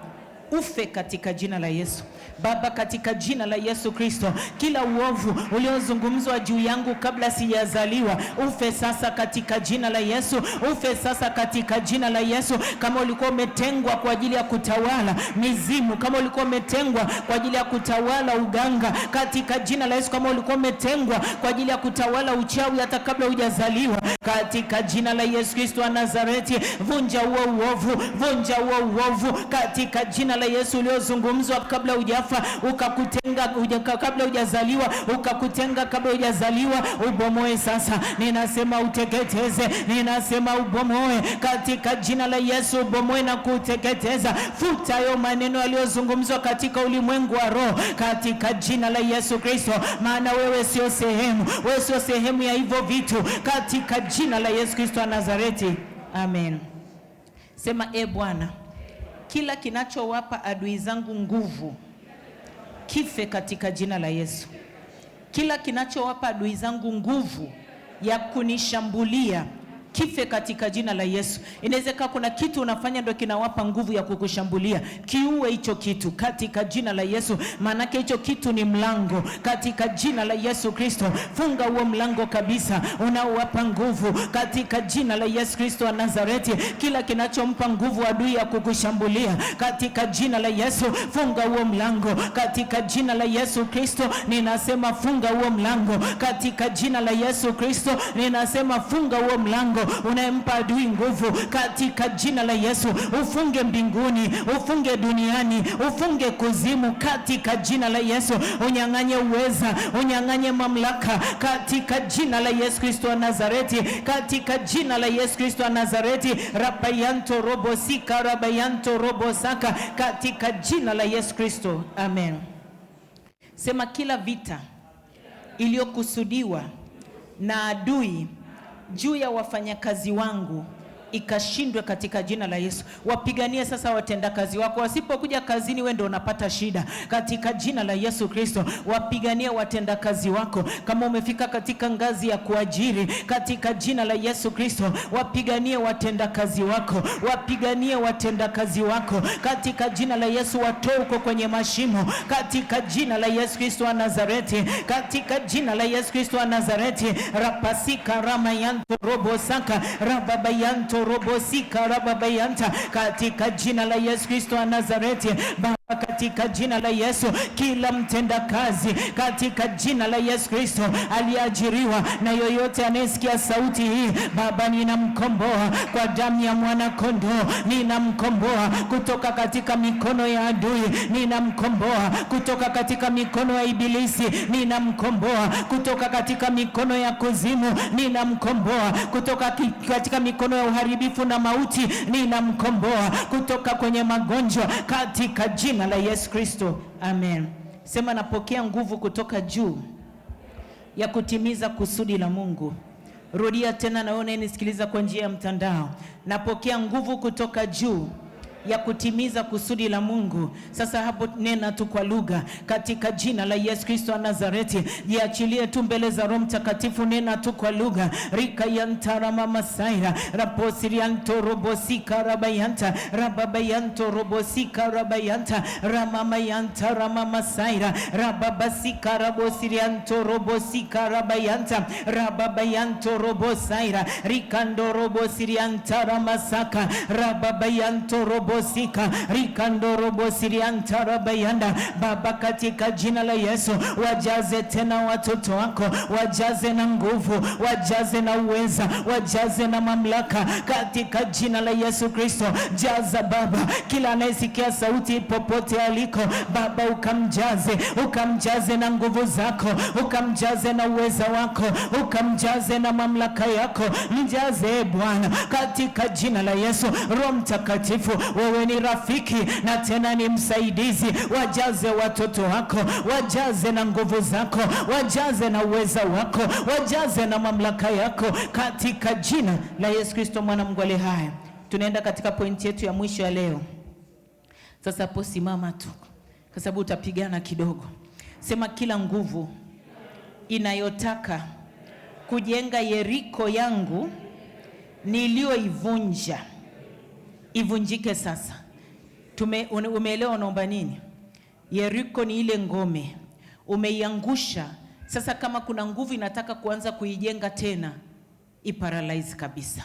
ufe katika jina la Yesu. Baba, katika jina la Yesu Kristo, kila uovu uliozungumzwa juu yangu kabla sijazaliwa ufe sasa katika jina la Yesu. Ufe sasa katika jina la Yesu. Kama ulikuwa umetengwa kwa ajili ya kutawala mizimu, kama ulikuwa umetengwa kwa ajili ya kutawala uganga, katika jina la Yesu. Kama ulikuwa umetengwa kwa ajili ya kutawala uchawi hata kabla hujazaliwa, katika jina la Yesu Kristo wa Nazareti, vunja huo uovu, vunja huo uovu katika jina la Yesu. Uliozungumzwa kabla hujafa, ukakutenga kabla hujazaliwa, ukakutenga kabla hujazaliwa, ubomoe sasa. Ninasema uteketeze, ninasema ubomoe katika jina la Yesu. Ubomoe na kuteketeza. Futa hayo maneno yaliyozungumzwa katika ulimwengu wa roho katika jina la Yesu Kristo, maana wewe sio sehemu, wewe sio sehemu ya hivyo vitu katika jina la Yesu Kristo wa Nazareti. Amen. Sema, Bwana, kila kinachowapa adui zangu nguvu kife katika jina la Yesu. Kila kinachowapa adui zangu nguvu ya kunishambulia kife katika jina la Yesu. Inawezekana kuna kitu unafanya ndio kinawapa nguvu ya kukushambulia. Kiue hicho kitu katika jina la Yesu, maana hicho kitu ni mlango katika jina la Yesu Kristo. Funga huo mlango kabisa unaowapa nguvu katika jina la Yesu Kristo wa Nazareti. Kila kinachompa nguvu adui ya kukushambulia katika jina la Yesu, funga huo mlango katika jina la Yesu Kristo. Ninasema funga huo mlango katika jina la Yesu Kristo. Ninasema funga huo mlango unayempa adui nguvu katika jina la Yesu. Ufunge mbinguni, ufunge duniani, ufunge kuzimu katika jina la Yesu. Unyang'anye uweza, unyang'anye mamlaka katika jina la Yesu Kristo wa Nazareti, katika jina la Yesu Kristo wa Nazareti. Rabayanto robosika rabayanto robosaka katika jina la Yesu Kristo. Amen. Sema, kila vita iliyokusudiwa na adui juu ya wafanyakazi wangu ikashindwe katika jina la Yesu. Wapiganie sasa watendakazi wako. Wasipokuja kazini, wewe ndio unapata shida katika jina la Yesu Kristo. Wapiganie watendakazi wako. Kama umefika katika ngazi ya kuajiri, katika jina la Yesu Kristo, wapiganie watendakazi wako. Wapiganie watendakazi wako katika jina la Yesu. Watoe uko kwenye mashimo katika jina la Yesu Kristo wa Nazareti, katika jina la Yesu Kristo wa Nazareti. Rapasika ramayanto robosaka rababayanto robosika rababayanta katika jina la Yesu Kristo wa Nazareti. Katika jina la Yesu, kila mtendakazi katika jina la Yesu Kristo aliajiriwa na yoyote anayesikia sauti hii, Baba, ninamkomboa kwa damu ya mwana kondoo. Ninamkomboa kutoka katika mikono ya adui, ninamkomboa kutoka katika mikono ya ibilisi, ninamkomboa kutoka katika mikono ya kuzimu, ninamkomboa kutoka katika mikono ya uharibifu na mauti, ninamkomboa kutoka kwenye magonjwa katika jina la Yesu Kristo. Amen. Sema, napokea nguvu kutoka juu ya kutimiza kusudi la Mungu. Rudia tena na wewe unanisikiliza kwa njia ya mtandao. Napokea nguvu kutoka juu ya kutimiza kusudi la Mungu. Sasa hapo nena tu kwa lugha katika jina la Yesu Kristo wa Nazareti. Jiachilie tu mbele za Roho Mtakatifu, nena tu kwa lugha. Rika yantara mama saira raposirianto robosika rabayanta rababayanto robosika rabayanta ramama yanta ramama saira rababasika rabosirianto robosika rabayanta rababayanto robosaira rikando robosirianta ramasaka rababayanto robosika rikando robosirianta rabayanda. Baba, katika jina la Yesu, wajaze tena watoto wako, wajaze na nguvu, wajaze na uweza, wajaze na mamlaka katika jina la Yesu Kristo. Jaza Baba kila anayesikia sauti popote aliko, Baba ukamjaze na nguvu zako, ukamjaze na uweza wako, ukamjaze na mamlaka yako. Mjaze Bwana katika jina la Yesu. Roho Mtakatifu, wewe ni rafiki na tena ni msaidizi. Wajaze watoto wako, wajaze na nguvu zako, wajaze na uweza wako, wajaze na mamlaka yako katika jina la Yesu Kristo mwana Mungu aliye hai. Tunaenda katika pointi yetu ya mwisho ya leo. Sasa hapo simama tu, kwa sababu utapigana kidogo. Sema, kila nguvu inayotaka kujenga Yeriko yangu niliyoivunja ivunjike sasa. Umeelewa naomba nini? Yeriko ni ile ngome umeiangusha. Sasa kama kuna nguvu inataka kuanza kuijenga tena, iparalyze kabisa.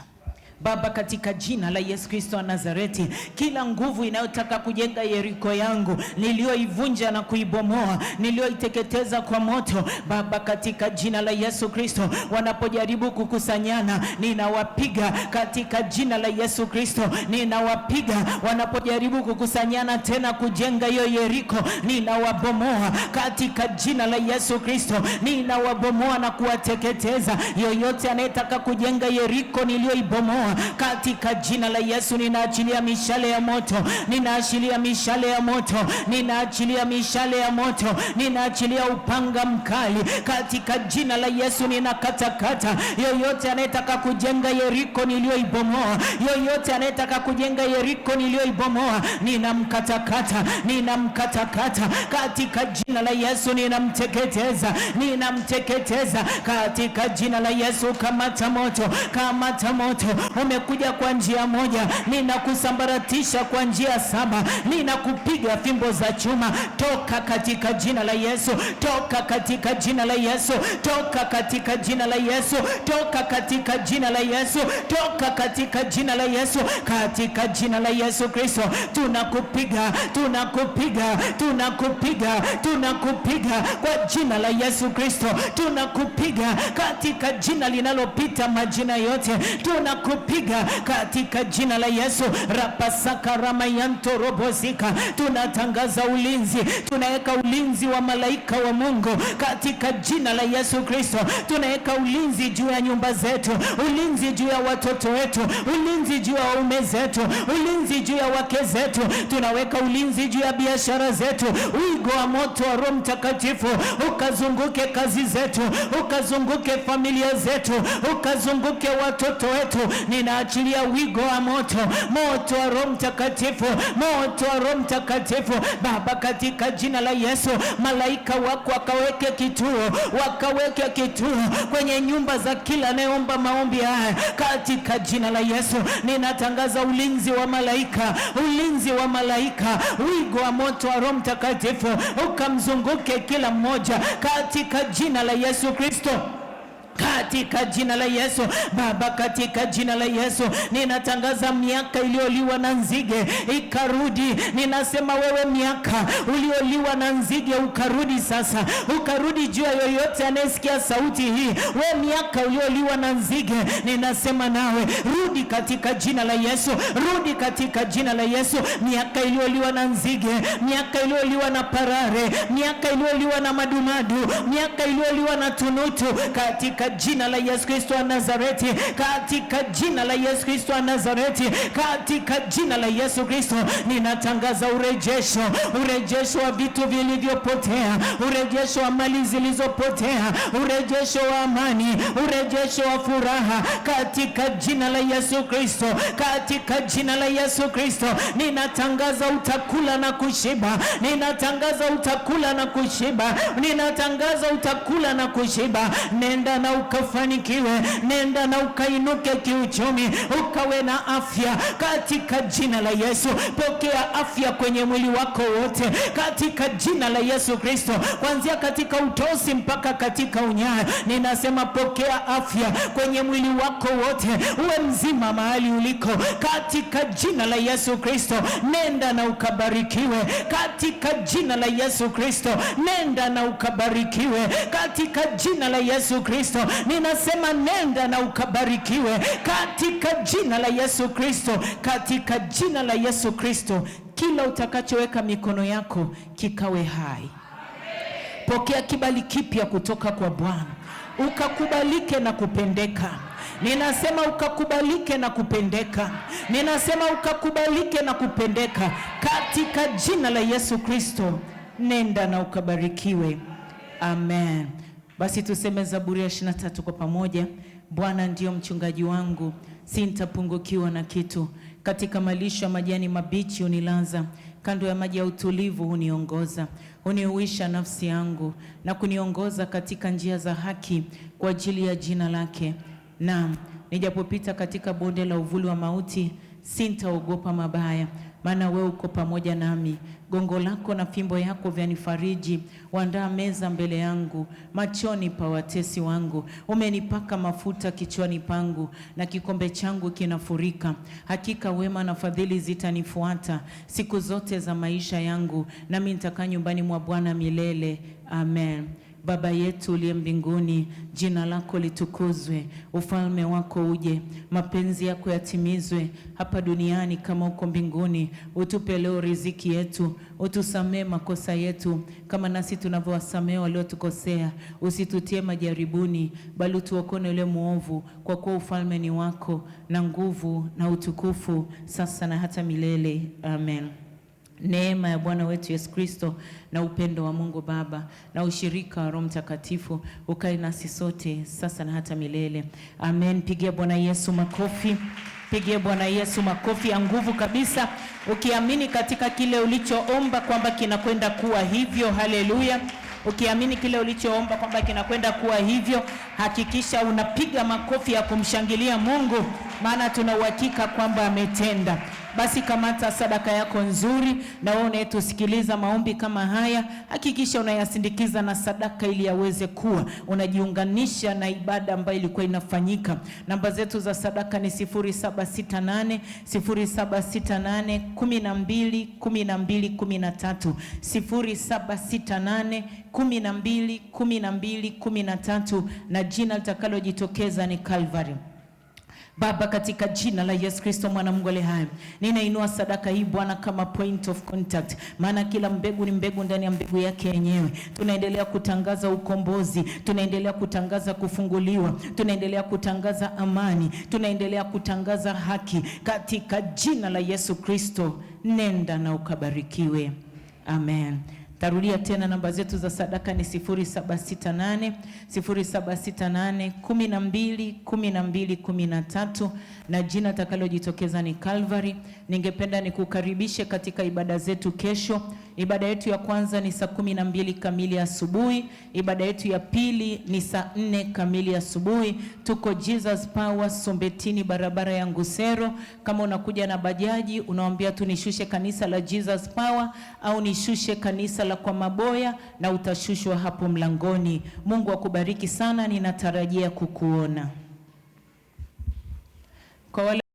Baba, katika jina la Yesu Kristo wa Nazareti, kila nguvu inayotaka kujenga Yeriko yangu niliyoivunja na kuibomoa, niliyoiteketeza kwa moto, Baba, katika jina la Yesu Kristo, wanapojaribu kukusanyana, ninawapiga katika jina la Yesu Kristo. Ninawapiga wanapojaribu kukusanyana tena kujenga hiyo Yeriko, ninawabomoa katika jina la Yesu Kristo. Ninawabomoa na kuwateketeza yoyote anayetaka kujenga Yeriko niliyoibomoa katika jina la Yesu. Ninaachilia mishale ya moto, ninaachilia mishale ya moto, ninaachilia mishale ya moto, ninaachilia upanga mkali katika jina la Yesu. Ninakatakata yoyote anayetaka kujenga Yeriko niliyoibomoa, yoyote anayetaka kujenga Yeriko niliyoibomoa, ninamkatakata, ninamkatakata katika jina la Yesu. Ninamteketeza, ninamteketeza katika jina la Yesu. Kamata moto, kamata moto. Umekuja kwa njia moja, ninakusambaratisha kwa njia 7. Ninakupiga fimbo za chuma. Toka katika jina la Yesu, toka katika jina la Yesu, toka katika jina la Yesu, toka katika jina la Yesu, toka katika jina la Yesu, katika jina la Yesu Kristo. Tunakupiga, tunakupiga, tunakupiga, tunakupiga kwa jina la Yesu Kristo. Tunakupiga katika jina linalopita majina yote. Tunakupiga katika jina la Yesu. Rapasaka ramayanto robosika. Tunatangaza ulinzi, tunaweka ulinzi wa malaika wa Mungu katika jina la Yesu Kristo. Tunaweka ulinzi juu ya nyumba zetu, ulinzi juu ya watoto wetu, ulinzi juu ya waume zetu, ulinzi juu ya wake zetu. Tunaweka ulinzi juu ya biashara zetu. Wigo wa moto wa Roho Mtakatifu ukazunguke kazi zetu, ukazunguke familia zetu, ukazunguke watoto wetu. Ninaachilia wigo wa moto, moto wa Roho Mtakatifu, moto wa Roho Mtakatifu. Baba, katika jina la Yesu, malaika wako wakaweke kituo, wakaweke kituo kwenye nyumba za kila anayeomba maombi haya katika jina la Yesu. Ninatangaza ulinzi wa malaika, ulinzi wa malaika, wigo wa moto wa Roho Mtakatifu ukamzunguke kila mmoja katika jina la Yesu Kristo. Katika jina la Yesu. Baba, katika jina la Yesu, ninatangaza miaka iliyoliwa na nzige ikarudi. Ninasema wewe miaka ulioliwa na nzige ukarudi sasa, ukarudi juu ya yoyote anayesikia sauti hii. Wewe miaka ulioliwa na nzige, ninasema nawe rudi katika jina la Yesu, rudi katika jina la Yesu. Miaka iliyoliwa na nzige, miaka iliyoliwa na parare, miaka iliyoliwa na madumadu, miaka iliyoliwa na tunutu, katika jina jina la Yesu Kristo wa Nazareti, katika jina la Yesu Kristo wa Nazareti, katika jina la Yesu Kristo ninatangaza urejesho wa vitu vilivyopotea, urejesho wa mali zilizopotea, urejesho wa amani, urejesho wa furaha, katika jina la Yesu Kristo, katika jina la Yesu Kristo ninatangaza utakula na kushiba, ninatangaza utakula na kushiba, ninatangaza utakula na kushiba. Nenda na ukafanikiwe, nenda na ukainuke kiuchumi, ukawe na afya katika jina la Yesu. Pokea afya kwenye mwili wako wote katika jina la Yesu Kristo, kuanzia katika utosi mpaka katika unyayo. Ninasema pokea afya kwenye mwili wako wote, uwe mzima mahali uliko katika jina la Yesu Kristo. Nenda na ukabarikiwe katika jina la Yesu Kristo, nenda na ukabarikiwe katika jina la Yesu Kristo. Ninasema nenda na ukabarikiwe katika jina la Yesu Kristo, katika jina la Yesu Kristo. Kila utakachoweka mikono yako kikawe hai. Pokea kibali kipya kutoka kwa Bwana, ukakubalike na kupendeka. Ninasema ukakubalike na kupendeka, ninasema ukakubalike na kupendeka katika jina la Yesu Kristo. Nenda na ukabarikiwe. Amen. Basi tuseme Zaburi ya 23 kwa pamoja. Bwana ndio mchungaji wangu, sintapungukiwa na kitu. Katika malisho ya majani mabichi unilaza, kando ya maji ya utulivu huniongoza. Huniuisha nafsi yangu na kuniongoza katika njia za haki kwa ajili ya jina lake. Naam, nijapopita katika bonde la uvuli wa mauti, sintaogopa mabaya, maana wewe uko pamoja nami. Gongo lako na fimbo yako vyanifariji. Waandaa meza mbele yangu machoni pa watesi wangu. Umenipaka mafuta kichwani pangu, na kikombe changu kinafurika. Hakika wema na fadhili zitanifuata siku zote za maisha yangu, nami nitakaa nyumbani mwa Bwana milele. Amen. Baba yetu uliye mbinguni, jina lako litukuzwe, ufalme wako uje, mapenzi yako yatimizwe hapa duniani kama uko mbinguni. Utupe leo riziki yetu, utusamee makosa yetu kama nasi tunavyowasamea waliotukosea, usitutie majaribuni, bali utuokoe na yule muovu, kwa kuwa ufalme ni wako na nguvu na utukufu sasa na hata milele. Amen. Neema ya Bwana wetu Yesu Kristo na upendo wa Mungu Baba na ushirika wa Roho Mtakatifu ukae nasi sote sasa na hata milele. Amen. Pigia Bwana Yesu makofi. Pigia Bwana Yesu makofi ya nguvu kabisa, ukiamini katika kile ulichoomba kwamba kinakwenda kuwa hivyo. Haleluya. Ukiamini kile ulichoomba kwamba kinakwenda kuwa hivyo, hakikisha unapiga makofi ya kumshangilia Mungu, maana tuna uhakika kwamba ametenda. Basi kamata sadaka yako nzuri, na wewe unayetusikiliza maombi kama haya, hakikisha unayasindikiza na sadaka ili yaweze kuwa unajiunganisha na ibada ambayo ilikuwa inafanyika. Namba zetu za sadaka ni 0768 0768 12 12 13, 0768 12 12 13, na jina litakalojitokeza ni Calvary. Baba, katika jina la Yesu Kristo mwana Mungu aliye hai, ninainua sadaka hii Bwana kama point of contact, maana kila mbegu ni mbegu ndani ya mbegu yake yenyewe. Tunaendelea kutangaza ukombozi, tunaendelea kutangaza kufunguliwa, tunaendelea kutangaza amani, tunaendelea kutangaza haki katika jina la Yesu Kristo. Nenda na ukabarikiwe. Amen. Tarudia tena, namba zetu za sadaka ni 0768 12 12 13, na jina takalojitokeza ni Calvary. Ningependa nikukaribishe katika ibada zetu kesho. Ibada yetu ya kwanza ni saa 12 kamili asubuhi. Ibada yetu ya pili ni saa 4 kamili asubuhi. Tuko Jesus Power Sombetini, barabara ya Ngusero. Kama unakuja na bajaji, unawaambia tu nishushe kanisa la Jesus Power au nishushe kanisa la kwa Maboya, na utashushwa hapo mlangoni. Mungu akubariki sana, ninatarajia kukuona. Kwa wale